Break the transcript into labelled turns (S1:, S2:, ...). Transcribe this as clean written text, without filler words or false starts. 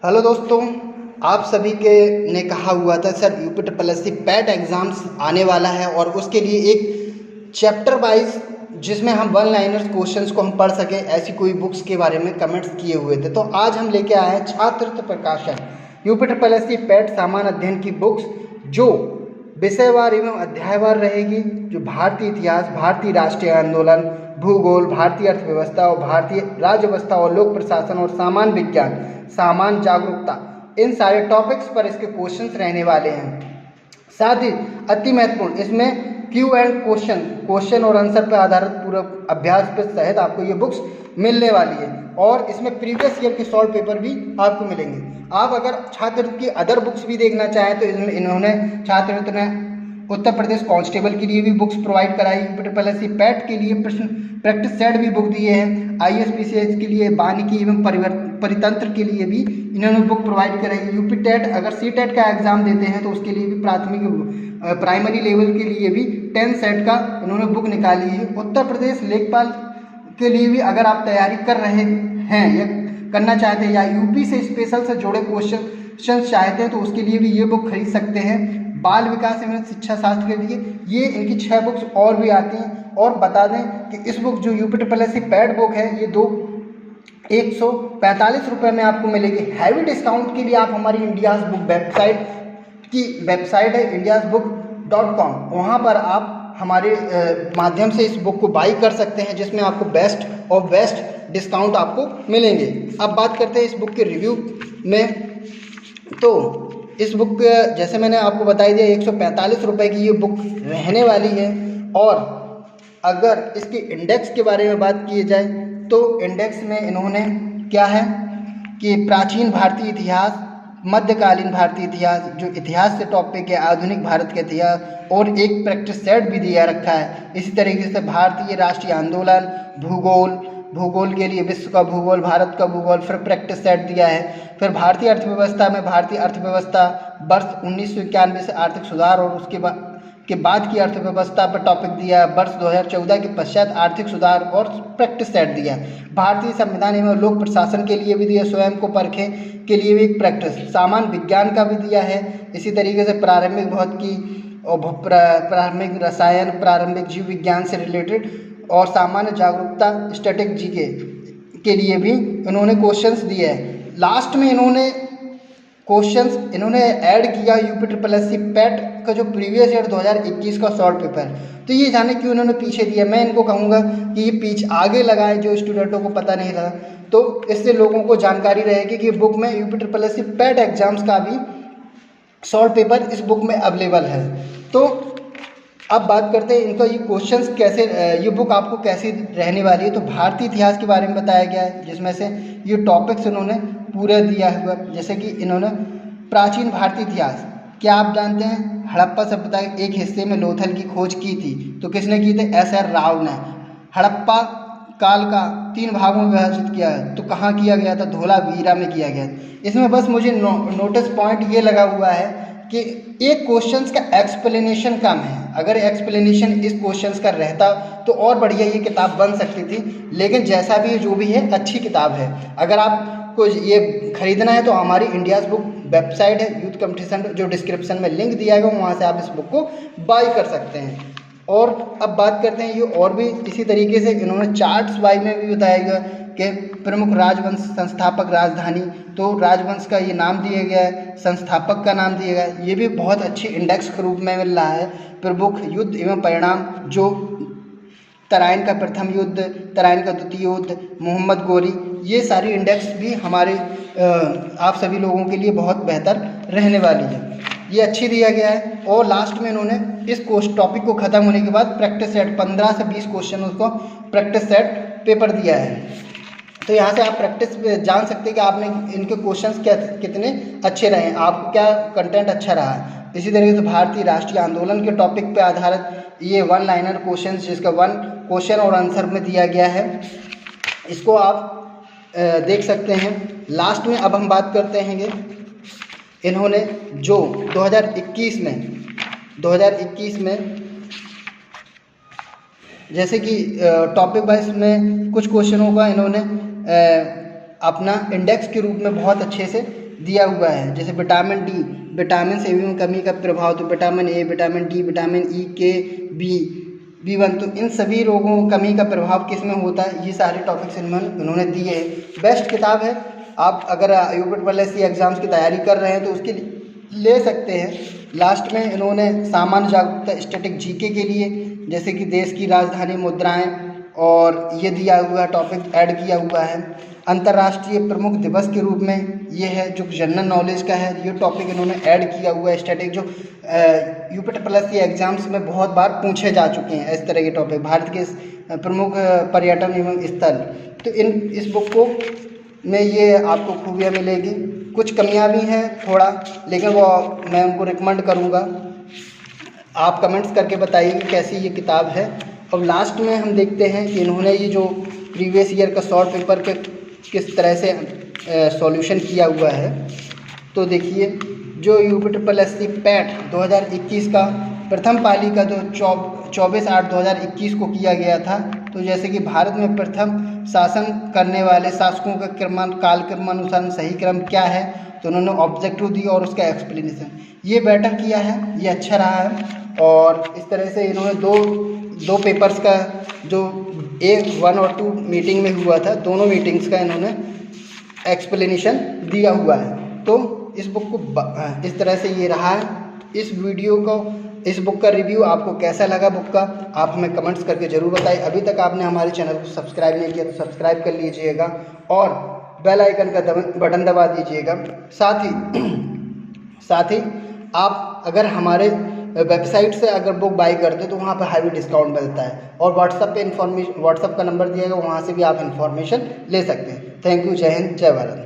S1: Hello दोस्तों, आप सभी के ने कहा हुआ था sir UP triple S C PET exams आने वाला है और उसके लिए एक चैप्टर वाइज जिसमें हम वन लाइनर्स क्वेश्चंस को हम पढ़ सकें ऐसी कोई बुक्स के बारे में कमेंट्स किए हुए थे। तो आज हम लेके आए हैं Chhatra Prakashan UP triple S C PET सामान्य अध्ययन की बुक्स जो विषयवार एवं अध्यायवार रहेगी, जो भारतीय इतिहास, भारतीय राष्ट्रीय आंदोलन, भूगोल, भारतीय अर्थव्यवस्था और भारतीय राज्य व्यवस्था और लोक प्रशासन और सामान्य विज्ञान, सामान्य जागरूकता, इन सारे टॉपिक्स पर इसके क्वेश्चंस रहने वाले हैं। साथ ही अति महत्वपूर्ण इसमें क्यू एंड क्वेश्चन और आंसर पर आधारित पूरा अभ्यास पर सहित आपको ये बुक्स मिलने वाली है और इसमें प्रीवियस ईयर के सॉल्व पेपर भी आपको मिलेंगे। आप अगर छात्रवृत्ति की अदर बुक्स भी देखना चाहें तो इसमें इन्होंने छात्रवृत्ति में उत्तर प्रदेश कांस्टेबल के लिए भी बुक्स प्रोवाइड कराई, UP triple S C PET के लिए प्रश्न प्रैक्टिस सेट भी बुक दिए हैं, ISPCH के लिए वानिकी एवं परितंत्र के लिए भी इन्होंने बुक प्रोवाइड कराई। यूपी टेट अगर सी टेट का एग्जाम देते हैं तो उसके लिए भी प्राथमिक प्राइमरी लेवल के लिए भी 10 सेट का इन्होंने बुक निकाली है। उत्तर प्रदेश लेखपाल के लिए भी अगर आप तैयारी कर रहे हैं या करना चाहते हैं या यूपी से स्पेशल से जुड़े क्वेश्चन चाहते हैं तो उसके लिए भी ये बुक खरीद सकते हैं। बाल विकास एवं शिक्षा शास्त्र के लिए ये इनकी 6 बुक्स और भी आती हैं। और बता दें कि इस बुक जो UP triple S C PET book है ये 145 रुपये में आपको मिलेगी। हैवी डिस्काउंट के लिए आप हमारी इंडियाज़ बुक वेबसाइट है indiasbook.com, वहाँ पर आप हमारे माध्यम से इस बुक को बाई कर सकते हैं जिसमें आपको बेस्ट और बेस्ट डिस्काउंट आपको मिलेंगे। अब बात करते हैं इस बुक के रिव्यू में। तो इस बुक जैसे मैंने आपको बताई दिया 145 रुपये की ये बुक रहने वाली है। और अगर इसके इंडेक्स के बारे में बात की जाए तो इंडेक्स में इन्होंने क्या है कि प्राचीन भारतीय इतिहास, मध्यकालीन भारतीय इतिहास जो इतिहास से टॉपिक है, आधुनिक भारत के इतिहास और एक प्रैक्टिस सेट भी दिया रखा है। इसी तरीके से भारतीय राष्ट्रीय आंदोलन, भूगोल के लिए विश्व का भूगोल, भारत का भूगोल, फिर प्रैक्टिस सेट दिया है। फिर भारतीय अर्थव्यवस्था में भारतीय अर्थव्यवस्था वर्ष 1991 से आर्थिक सुधार और उसके बाद की अर्थव्यवस्था पर टॉपिक दिया है। वर्ष 2014 के पश्चात आर्थिक सुधार और प्रैक्टिस सेट दिया है। भारतीय संविधान एवं लोक प्रशासन के लिए भी दिया, स्वयं को परखे के लिए भी एक प्रैक्टिस, सामान्य विज्ञान का भी दिया है। इसी तरीके से प्रारंभिक भौतिकी और प्रारंभिक रसायन, प्रारंभिक जीव विज्ञान से रिलेटेड और सामान्य जागरूकता स्टैटिक जीके के लिए भी इन्होंने क्वेश्चंस दिए हैं। लास्ट में इन्होंने ऐड किया UP triple S C PET का जो प्रीवियस ईयर 2021 का सॉल्व पेपर। तो ये जाने क्यों इन्होंने पीछे दिया। मैं इनको कहूँगा कि ये पीछे आगे लगाएं जो स्टूडेंटों को पता नहीं लगा, तो इससे लोगों को जानकारी रहेगी कि बुक में UP triple S C PET exams का भी सॉल्व पेपर इस बुक में अवेलेबल है। तो अब बात करते हैं इनका ये क्वेश्चंस कैसे, ये बुक आपको कैसी रहने वाली है। तो भारतीय इतिहास के बारे में बताया गया है जिसमें से ये टॉपिक्स इन्होंने पूरा दिया हुआ, जैसे कि इन्होंने प्राचीन भारतीय इतिहास, क्या आप जानते हैं हड़प्पा सभ्यता के एक हिस्से में लोथल की खोज की थी, तो किसने की थी? SR राव ने। हड़प्पा काल का 3 भागों में विभाजित किया है, तो कहाँ किया गया था? धोलावीरा में किया गया। इसमें बस मुझे नोटिस पॉइंट ये लगा हुआ है कि एक क्वेश्चंस का एक्सप्लेनेशन कम है। अगर एक्सप्लेनेशन इस क्वेश्चंस का रहता तो और बढ़िया ये किताब बन सकती थी, लेकिन जैसा भी जो भी है अच्छी किताब है। अगर आपको ये खरीदना है तो हमारी इंडियाज़ बुक वेबसाइट है यूथ कंपटीशन, जो डिस्क्रिप्शन में लिंक दिया गया वहाँ से आप इस बुक को बाई कर सकते हैं। और अब बात करते हैं ये और भी इसी तरीके से इन्होंने चार्ट्स वाई में भी बताया गया कि प्रमुख राजवंश संस्थापक राजधानी, तो राजवंश का ये नाम दिया गया है, संस्थापक का नाम दिया गया है। ये भी बहुत अच्छी इंडेक्स के रूप में मिल रहा है। प्रमुख युद्ध एवं परिणाम, जो तराइन का प्रथम युद्ध, तराइन का द्वितीय युद्ध, मोहम्मद गोरी, ये सारी इंडेक्स भी हमारे आप सभी लोगों के लिए बहुत बेहतर रहने वाली है। ये अच्छी दिया गया है। और लास्ट में इन्होंने इस टॉपिक को ख़त्म होने के बाद प्रैक्टिस सेट 15 से 20 क्वेश्चन उसको प्रैक्टिस सेट पेपर दिया है। तो यहाँ से आप प्रैक्टिस जान सकते हैं कि आपने इनके क्वेश्चंस कितने अच्छे रहे, आपको क्या कंटेंट अच्छा रहा है। इसी तरीके से भारतीय राष्ट्रीय आंदोलन के टॉपिक पे आधारित ये 1 लाइनर क्वेश्चन, जिसका 1 क्वेश्चन और आंसर में दिया गया है, इसको आप देख सकते हैं। लास्ट में अब हम बात करते हैं इन्होंने जो 2021 में जैसे कि टॉपिक वाइज में कुछ क्वेश्चनों का इन्होंने अपना इंडेक्स के रूप में बहुत अच्छे से दिया हुआ है, जैसे विटामिन डी, विटामिन से में कमी का प्रभाव, तो vitamin A, vitamin D, vitamin E, के, बी1, तो इन सभी रोगों कमी का प्रभाव किस में होता है, ये सारे टॉपिक्स इन्होंने दिए हैं। बेस्ट किताब है, आप अगर यूपी एग्ज़ाम्स की तैयारी कर रहे हैं तो उसके ले सकते हैं। लास्ट में इन्होंने सामान्य जागरूकता स्टैटिक जीके के लिए, जैसे कि देश की राजधानी मुद्राएं, और ये दिया हुआ टॉपिक ऐड किया हुआ है। अंतर्राष्ट्रीय प्रमुख दिवस के रूप में ये है जो जनरल नॉलेज का है, ये टॉपिक इन्होंने ऐड किया हुआ है। स्टैटिक जो यूपी एग्ज़ाम्स में बहुत बार पूछे जा चुके हैं इस तरह के टॉपिक, भारत के प्रमुख पर्यटन एवं स्थल, तो इस बुक को में ये आपको खूबियाँ मिलेगी। कुछ कमियां भी हैं थोड़ा, लेकिन वो मैं उनको रिकमेंड करूँगा। आप कमेंट्स करके बताइए कि कैसी ये किताब है। और लास्ट में हम देखते हैं कि इन्होंने ये जो प्रीवियस ईयर का शॉर्ट पेपर के किस तरह से सॉल्यूशन किया हुआ है। तो देखिए, जो यूपी पैट 2021 का प्रथम पाली का जो 24/8/2021 को किया गया था, तो जैसे कि भारत में प्रथम शासन करने वाले शासकों का कालक्रमानुसार सही क्रम क्या है, तो उन्होंने ऑब्जेक्टिव दिया और उसका एक्सप्लेनेशन, ये बेटर किया है, ये अच्छा रहा है। और इस तरह से इन्होंने दो पेपर्स का जो 1 और 2 मीटिंग में हुआ था, दोनों मीटिंग्स का इन्होंने एक्सप्लेनेशन दिया हुआ है। तो इस बुक को इस तरह से ये रहा है। इस बुक का रिव्यू आपको कैसा लगा बुक का, आप हमें कमेंट्स करके ज़रूर बताइए। अभी तक आपने हमारे चैनल को सब्सक्राइब नहीं किया तो सब्सक्राइब कर लीजिएगा और बेल आइकन का बटन दबा दीजिएगा। साथ ही आप अगर हमारे वेबसाइट से अगर बुक बाई करते तो वहाँ पर हैवी डिस्काउंट मिलता है, और व्हाट्सएप का नंबर दिया गया, वहाँ से भी आप इन्फॉर्मेशन ले सकते हैं। Thank you. जय हिंद, जय भारत।